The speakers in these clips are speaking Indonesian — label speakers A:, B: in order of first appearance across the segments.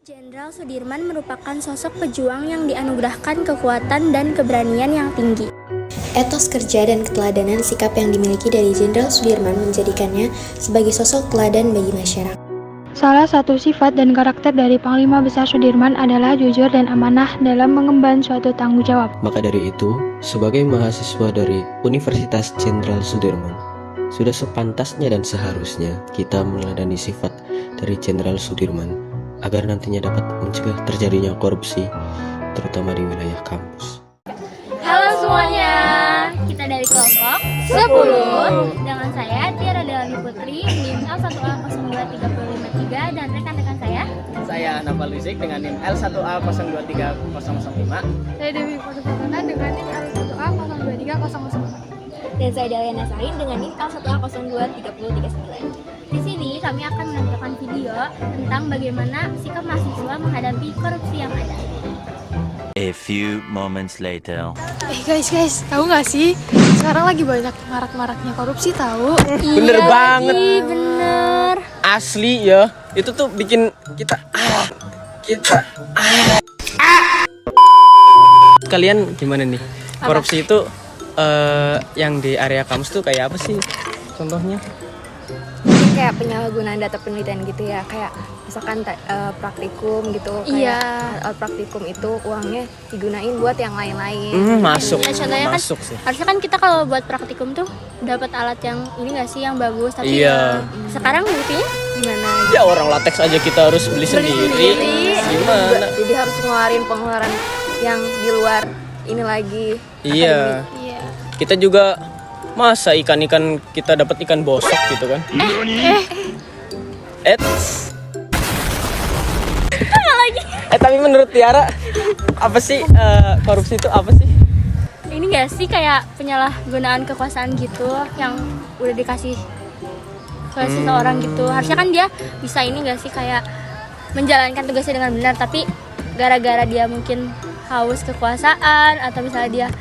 A: Jenderal Sudirman merupakan sosok pejuang yang dianugerahkan kekuatan dan keberanian yang tinggi.
B: Etos kerja dan keteladanan sikap yang dimiliki dari Jenderal Sudirman menjadikannya sebagai sosok teladan bagi masyarakat.
C: Salah satu sifat dan karakter dari Panglima Besar Sudirman adalah jujur dan amanah dalam mengemban suatu tanggung jawab.
D: Maka dari itu, sebagai mahasiswa dari Universitas Jenderal Sudirman, sudah sepantasnya dan seharusnya kita meneladani sifat dari Jenderal Sudirman agar nantinya dapat mencegah terjadinya korupsi, terutama di wilayah kampus.
A: Halo semuanya, kita dari kelompok 10 dengan saya Tiara Delani Putri, NIM L1A02353 dan rekan-rekan saya
E: Nafal Rizik dengan NIM L1A023005.
C: Saya Dewi Putri dengan NIM L1A023004.
A: dan saya Daliana Sarin dengan NIM L1A023039. Di sini kami akan menampilkan video tentang bagaimana sikap mahasiswa menghadapi korupsi yang ada.
F: A few moments later.
C: Guys, tahu nggak sih? Sekarang lagi banyak marak-maraknya korupsi tahu.
E: Bener banget.
A: Bener.
E: Asli ya, itu tuh bikin kita Kalian gimana nih? Korupsi itu yang di area kampus tuh kayak apa sih? Contohnya?
G: Kayak penyalahgunaan data penelitian gitu ya, kayak misalkan praktikum gitu, kayak praktikum itu uangnya digunain buat yang lain-lain.
E: Masuk.
A: Ya, contohnya kan
E: Masuk sih.
A: harusnya kan kita kalau buat praktikum tuh dapat alat yang ini nggak sih yang bagus, tapi
E: Iya.
A: sekarang buktinya gimana?
E: Ya orang latex aja kita harus beli sendiri. Gimana?
G: Jadi harus ngeluarin pengeluaran yang di luar ini lagi.
E: Iya. Kita juga masa ikan-ikan kita dapat ikan bosok gitu kan? Tapi menurut Tiara apa sih korupsi itu apa sih?
A: Ini nggak sih kayak penyalahgunaan kekuasaan gitu yang udah dikasih ke seseorang gitu. Harusnya kan dia bisa ini nggak sih kayak menjalankan tugasnya dengan benar, tapi gara-gara dia mungkin haus kekuasaan atau misalnya dia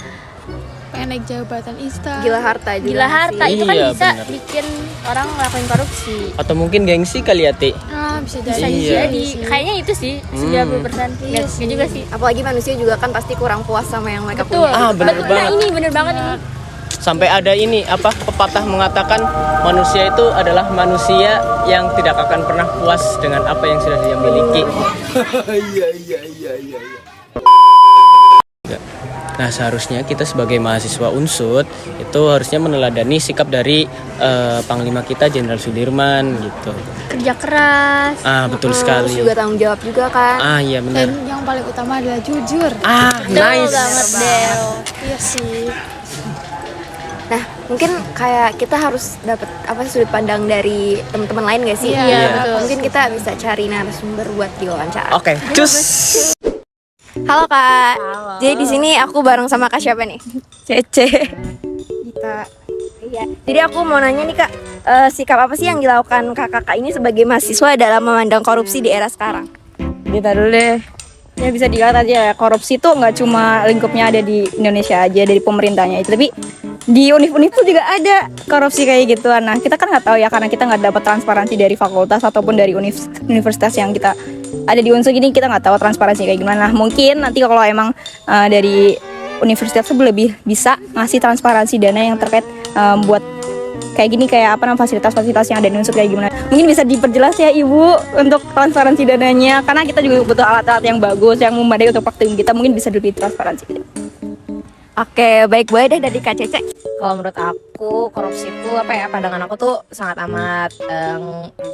C: Pengen naik jabatan instan.
G: Gila harta juga.
A: gila harta, itu kan
E: Iya,
A: bisa
E: bener.
A: bikin orang ngelakuin korupsi.
E: Atau mungkin gengsi kali ya, Ti?
C: Bisa
A: Bisa
C: jadi.
E: Iya.
A: jadi kayaknya itu sih 90%.
C: Iya
A: Nggak
C: sih.
A: juga sih.
G: Apalagi manusia juga kan pasti kurang puas sama yang mereka
A: Betul.
G: punya.
E: Bener
A: Betul.
E: banget.
A: Nah, ini bener banget ini.
E: Sampai ada ini apa pepatah mengatakan manusia itu adalah manusia yang tidak akan pernah puas dengan apa yang sudah dia miliki. Nah, seharusnya kita sebagai mahasiswa Unsud itu harusnya meneladani sikap dari Panglima kita Jenderal Sudirman gitu.
A: Kerja keras.
E: Betul
G: Terus
E: sekali.
G: juga tanggung jawab juga kan.
E: Iya benar.
C: Dan yang paling utama adalah jujur.
A: Betul
E: Nice.
A: banget, Del.
C: Iya sih.
G: Nah, mungkin kayak kita harus dapat apa sih sudut pandang dari teman-teman lain gak sih?
A: Iya, betul.
G: Mungkin kita bisa cari narasumber buat diwawancara.
E: Oke, cus.
G: Halo Kak. Jadi di sini aku bareng sama Kak siapa nih? Cece.
C: Kita
G: Iya. Jadi aku mau nanya nih Kak, sikap apa sih yang dilakukan kakak-kakak ini sebagai mahasiswa dalam memandang korupsi di era sekarang?
H: Kita dulu deh. Ya bisa dilihat aja ya, korupsi itu nggak cuma lingkupnya ada di Indonesia aja, dari pemerintahnya itu, tapi di univ-univ tuh juga ada korupsi kayak gituan. Nah kita kan nggak tahu ya, karena kita nggak dapat transparansi dari fakultas ataupun dari universitas yang kita ada di Unsur gini, kita nggak tahu transparansi kayak gimana. Nah, mungkin nanti kalau emang dari universitas tuh lebih bisa ngasih transparansi dana yang terkait buat kayak gini, kayak apa namanya fasilitas-fasilitas yang ada di Unsur kayak gimana. Mungkin bisa diperjelas ya Ibu untuk transparansi dananya, karena kita juga butuh alat-alat yang bagus, yang memadai untuk praktikum kita, mungkin bisa lebih transparansi.
G: Oke, baik, boleh deh dari Kak Cece.
I: Kalau menurut aku korupsi itu apa ya, pandangan aku tuh sangat amat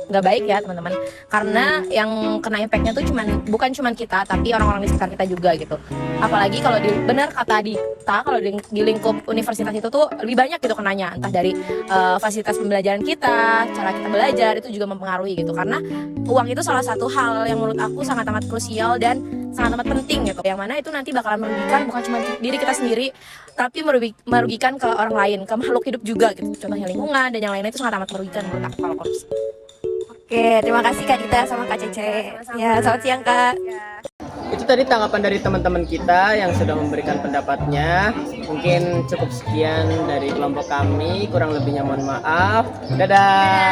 I: nggak baik ya teman-teman, karena yang kena impactnya tuh bukan cuman kita tapi orang-orang di sekitar kita juga gitu. Apalagi kalau benar kata Dita, kalau di lingkup universitas itu tuh lebih banyak gitu kenanya, entah dari fasilitas pembelajaran kita, cara kita belajar itu juga mempengaruhi gitu, karena uang itu salah satu hal yang menurut aku sangat amat krusial dan sangat amat penting gitu, yang mana itu nanti bakalan merugikan bukan cuma diri kita sendiri tapi merugikan ke orang lain, ke makhluk hidup juga gitu, contohnya lingkungan dan yang lainnya, itu sangat amat merugikan menurut aku kalau korupsi.
G: Oke, terima kasih Kak Dita sama Kak Cece. Ya, selamat siang Kak.
E: Itu tadi tanggapan dari teman-teman kita yang sudah memberikan pendapatnya. Mungkin cukup sekian dari kelompok kami, kurang lebihnya mohon maaf. Dadah.